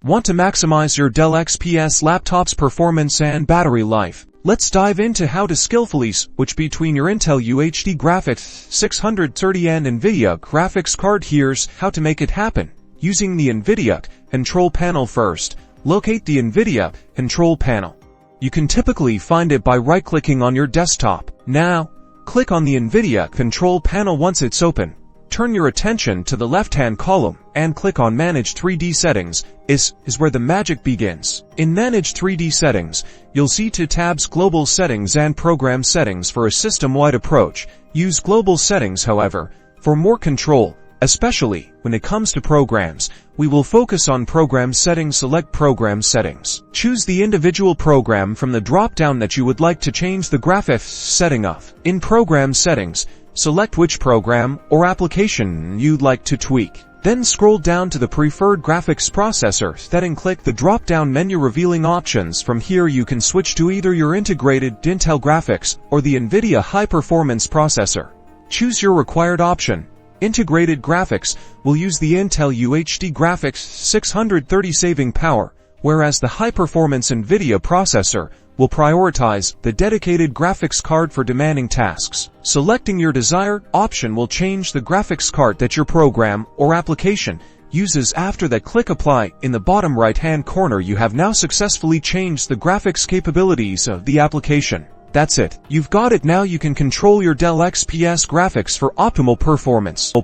Want to maximize your Dell XPS laptop's performance and battery life? Let's dive into how to skillfully switch between your Intel UHD Graphics 630 and NVIDIA Graphics Card. Here's how to make it happen. Using the NVIDIA Control Panel first, locate the NVIDIA Control Panel. You can typically find it by right-clicking on your desktop. Now, click on the NVIDIA Control Panel once it's open. Turn your attention to the left-hand column and click on Manage 3D Settings. Is where the magic begins. In Manage 3D Settings, you'll see two tabs: Global Settings and Program Settings for a system-wide approach. Use Global Settings, however, for more control, especially when it comes to programs. We will focus on Program Settings. Select Program Settings. Choose the individual program from the drop-down that you would like to change the graphics setting of. In Program Settings, select which program or application you'd like to tweak. Then scroll down to the preferred graphics processor setting. Click the drop-down menu revealing options. From here you can switch to either your integrated Intel graphics or the NVIDIA high-performance processor. Choose your required option. Integrated graphics will use the Intel UHD Graphics 630 saving power, whereas the high-performance NVIDIA processor will prioritize the dedicated graphics card for demanding tasks. Selecting your desired option will change the graphics card that your program or application uses. After that, click Apply. In the bottom right-hand corner, you have now successfully changed the graphics capabilities of the application. That's it. You've got it. Now you can control your Dell XPS graphics for optimal performance.